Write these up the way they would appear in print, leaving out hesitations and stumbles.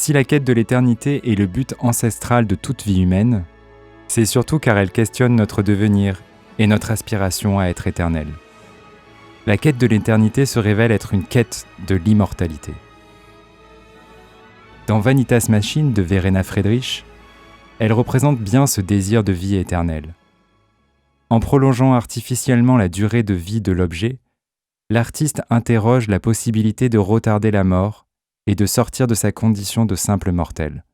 Si la quête de l'éternité est le but ancestral de toute vie humaine, c'est surtout car elle questionne notre devenir et notre aspiration à être éternel. La quête de l'éternité se révèle être une quête de l'immortalité. Dans Vanitas Machine de Verena Friedrich, elle représente bien ce désir de vie éternelle. En prolongeant artificiellement la durée de vie de l'objet, l'artiste interroge la possibilité de retarder la mort et de sortir de sa condition de simple mortel.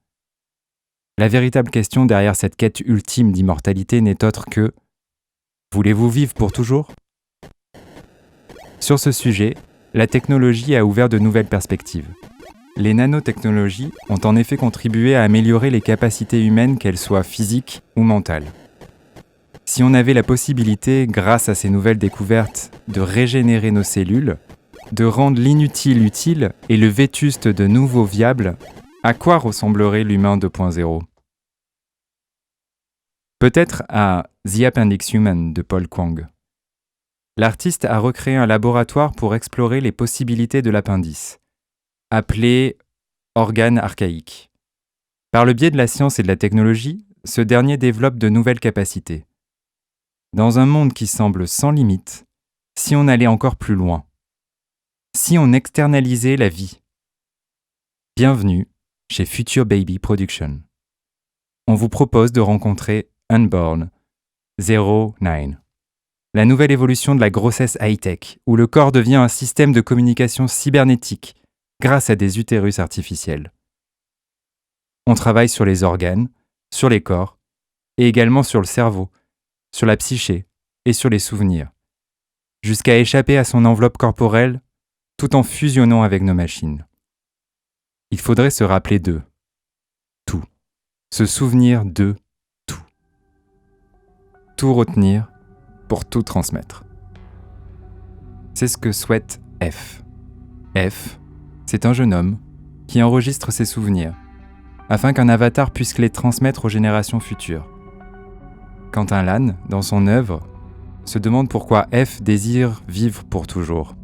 La véritable question derrière cette quête ultime d'immortalité n'est autre que « Voulez-vous vivre pour toujours ?» Sur ce sujet, la technologie a ouvert de nouvelles perspectives. Les nanotechnologies ont en effet contribué à améliorer les capacités humaines, qu'elles soient physiques ou mentales. Si on avait la possibilité, grâce à ces nouvelles découvertes, de régénérer nos cellules, de rendre l'inutile utile et le vétuste de nouveau viable, à quoi ressemblerait l'humain 2.0 ? Peut-être à The Appendix Human de Paul Kwong. L'artiste a recréé un laboratoire pour explorer les possibilités de l'appendice, appelé organe archaïque. Par le biais de la science et de la technologie, ce dernier développe de nouvelles capacités. Dans un monde qui semble sans limite, si on allait encore plus loin, si on externalisait la vie. Bienvenue chez Future Baby Production. On vous propose de rencontrer Unborn 09, la nouvelle évolution de la grossesse high-tech, où le corps devient un système de communication cybernétique grâce à des utérus artificiels. On travaille sur les organes, sur les corps, et également sur le cerveau, sur la psyché et sur les souvenirs, jusqu'à échapper à son enveloppe corporelle tout en fusionnant avec nos machines. Il faudrait se rappeler de tout, se souvenir de tout. Tout retenir pour tout transmettre. C'est ce que souhaite F. F, c'est un jeune homme qui enregistre ses souvenirs afin qu'un avatar puisse les transmettre aux générations futures. Quentin Lannes, dans son œuvre, se demande pourquoi F désire vivre pour toujours.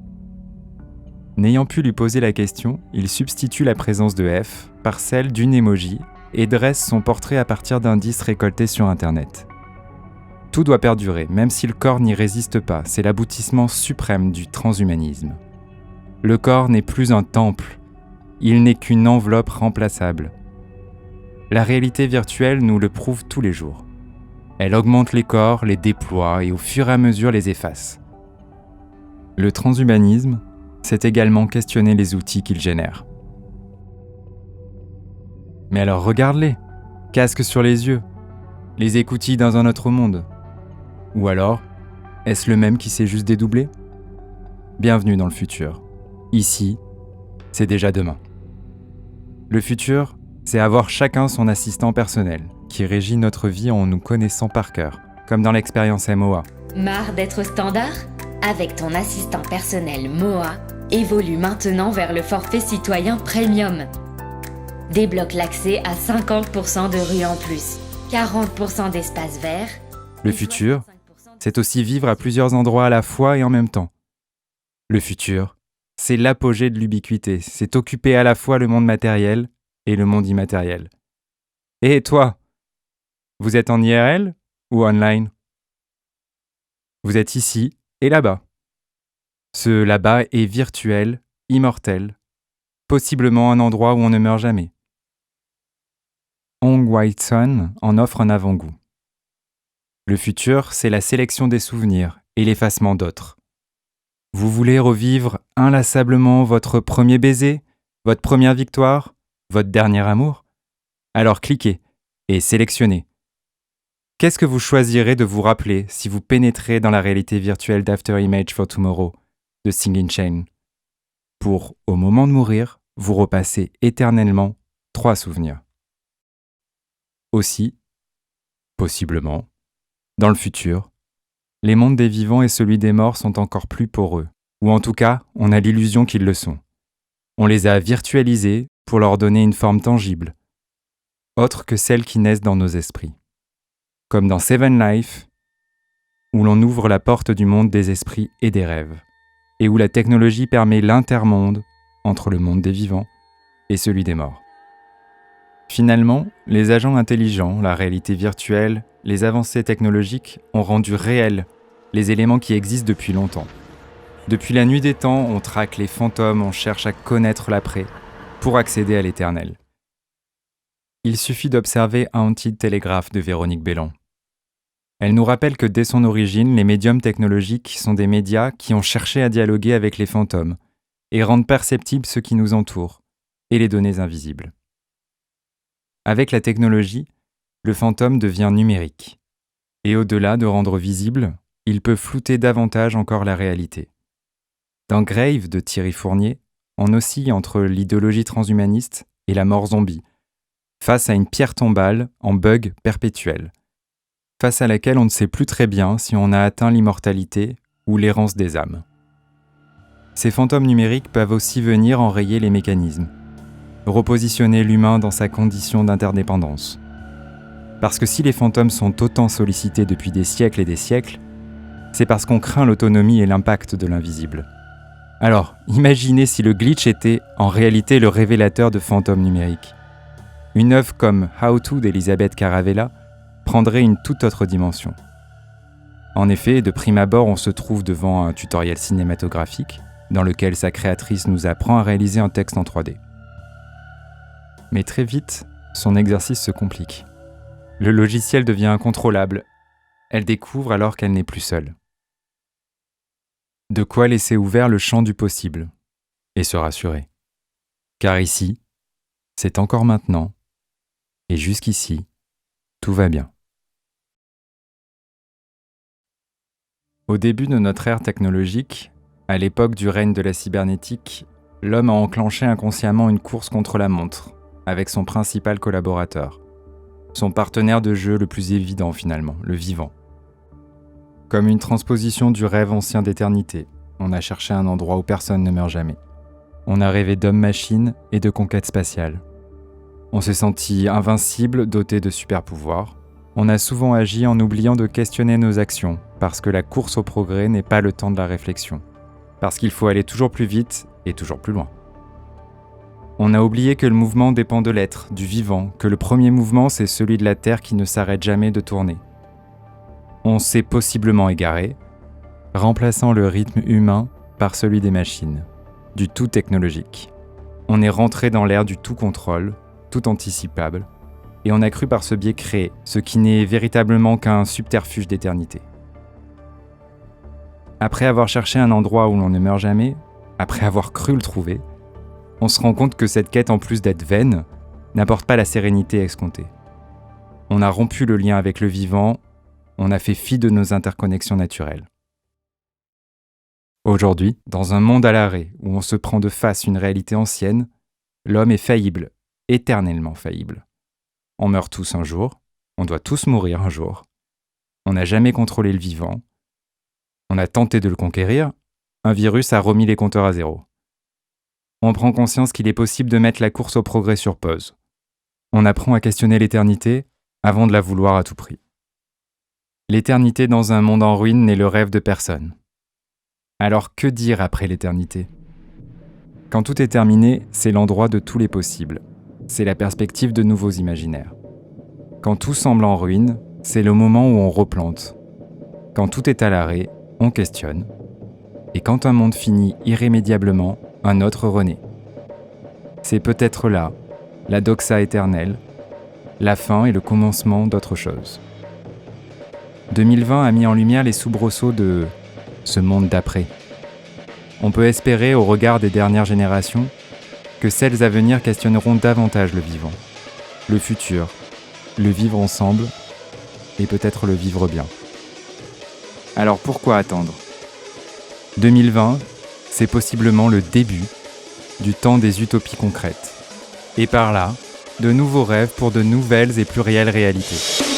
N'ayant pu lui poser la question, il substitue la présence de F par celle d'une emoji et dresse son portrait à partir d'indices récoltés sur Internet. Tout doit perdurer, même si le corps n'y résiste pas, c'est l'aboutissement suprême du transhumanisme. Le corps n'est plus un temple, il n'est qu'une enveloppe remplaçable. La réalité virtuelle nous le prouve tous les jours. Elle augmente les corps, les déploie et au fur et à mesure les efface. Le transhumanisme, c'est également questionner les outils qu'il génère. Mais alors regarde-les, casque sur les yeux, les écoutilles dans un autre monde. Ou alors, est-ce le même qui s'est juste dédoublé ? Bienvenue dans le futur. Ici, c'est déjà demain. Le futur, c'est avoir chacun son assistant personnel, qui régit notre vie en nous connaissant par cœur, comme dans l'expérience MOA. Marre d'être standard ? Avec ton assistant personnel MOA, évolue maintenant vers le forfait citoyen Premium. Débloque l'accès à 50% de rues en plus, 40% d'espaces verts. Le futur, c'est aussi vivre à plusieurs endroits à la fois et en même temps. Le futur, c'est l'apogée de l'ubiquité, c'est occuper à la fois le monde matériel et le monde immatériel. Et toi, vous êtes en IRL ou online ? Vous êtes ici et là-bas. Ce là-bas est virtuel, immortel, possiblement un endroit où on ne meurt jamais. Hong Whiteson en offre un avant-goût. Le futur, c'est la sélection des souvenirs et l'effacement d'autres. Vous voulez revivre inlassablement votre premier baiser, votre première victoire, votre dernier amour ? Alors cliquez et sélectionnez. Qu'est-ce que vous choisirez de vous rappeler si vous pénétrez dans la réalité virtuelle d'After Image for Tomorrow de Singing Chain, pour, au moment de mourir, vous repasser éternellement 3 souvenirs. Aussi, possiblement, dans le futur, les mondes des vivants et celui des morts sont encore plus poreux, ou en tout cas, on a l'illusion qu'ils le sont. On les a virtualisés pour leur donner une forme tangible, autre que celles qui naissent dans nos esprits. Comme dans Seven Life, où l'on ouvre la porte du monde des esprits et des rêves, et où la technologie permet l'intermonde entre le monde des vivants et celui des morts. Finalement, les agents intelligents, la réalité virtuelle, les avancées technologiques ont rendu réels les éléments qui existent depuis longtemps. Depuis la nuit des temps, on traque les fantômes, on cherche à connaître l'après pour accéder à l'éternel. Il suffit d'observer Haunted Telegraph de Véronique Bélan. Elle nous rappelle que dès son origine, les médiums technologiques sont des médias qui ont cherché à dialoguer avec les fantômes et rendre perceptibles ce qui nous entoure et les données invisibles. Avec la technologie, le fantôme devient numérique. Et au-delà de rendre visible, il peut flouter davantage encore la réalité. Dans Grave de Thierry Fournier, on oscille entre l'idéologie transhumaniste et la mort zombie, face à une pierre tombale en bug perpétuel, face à laquelle on ne sait plus très bien si on a atteint l'immortalité ou l'errance des âmes. Ces fantômes numériques peuvent aussi venir enrayer les mécanismes, repositionner l'humain dans sa condition d'interdépendance. Parce que si les fantômes sont autant sollicités depuis des siècles et des siècles, c'est parce qu'on craint l'autonomie et l'impact de l'invisible. Alors, imaginez si le glitch était en réalité le révélateur de fantômes numériques. Une œuvre comme How To d'Elisabeth Caravella prendrait une toute autre dimension. En effet, de prime abord, on se trouve devant un tutoriel cinématographique dans lequel sa créatrice nous apprend à réaliser un texte en 3D. Mais très vite, son exercice se complique. Le logiciel devient incontrôlable. Elle découvre alors qu'elle n'est plus seule. De quoi laisser ouvert le champ du possible et se rassurer. Car ici, c'est encore maintenant, et jusqu'ici, tout va bien. Au début de notre ère technologique, à l'époque du règne de la cybernétique, l'homme a enclenché inconsciemment une course contre la montre, avec son principal collaborateur, son partenaire de jeu le plus évident finalement, le vivant. Comme une transposition du rêve ancien d'éternité, on a cherché un endroit où personne ne meurt jamais. On a rêvé d'hommes-machines et de conquêtes spatiales. On s'est senti invincible, doté de super-pouvoirs. On a souvent agi en oubliant de questionner nos actions, parce que la course au progrès n'est pas le temps de la réflexion. Parce qu'il faut aller toujours plus vite et toujours plus loin. On a oublié que le mouvement dépend de l'être, du vivant, que le premier mouvement c'est celui de la Terre qui ne s'arrête jamais de tourner. On s'est possiblement égaré, remplaçant le rythme humain par celui des machines, du tout technologique. On est rentré dans l'ère du tout contrôle, tout anticipable, et on a cru par ce biais créer ce qui n'est véritablement qu'un subterfuge d'éternité. Après avoir cherché un endroit où l'on ne meurt jamais, après avoir cru le trouver, on se rend compte que cette quête, en plus d'être vaine, n'apporte pas la sérénité escomptée. On a rompu le lien avec le vivant, on a fait fi de nos interconnexions naturelles. Aujourd'hui, dans un monde à l'arrêt où on se prend de face une réalité ancienne, l'homme est faillible, éternellement faillible. On meurt tous un jour, on doit tous mourir un jour. On n'a jamais contrôlé le vivant. On a tenté de le conquérir, un virus a remis les compteurs à zéro. On prend conscience qu'il est possible de mettre la course au progrès sur pause. On apprend à questionner l'éternité avant de la vouloir à tout prix. L'éternité dans un monde en ruine n'est le rêve de personne. Alors que dire après l'éternité ? Quand tout est terminé, c'est l'endroit de tous les possibles. C'est la perspective de nouveaux imaginaires. Quand tout semble en ruine, c'est le moment où on replante. Quand tout est à l'arrêt, on questionne. Et quand un monde finit irrémédiablement, un autre renaît. C'est peut-être là, la doxa éternelle, la fin et le commencement d'autre chose. 2020 a mis en lumière les soubresauts de ce monde d'après. On peut espérer, au regard des dernières générations, que celles à venir questionneront davantage le vivant, le futur, le vivre ensemble et peut-être le vivre bien. Alors pourquoi attendre ? 2020, c'est possiblement le début du temps des utopies concrètes. Et par là, de nouveaux rêves pour de nouvelles et plus réelles réalités.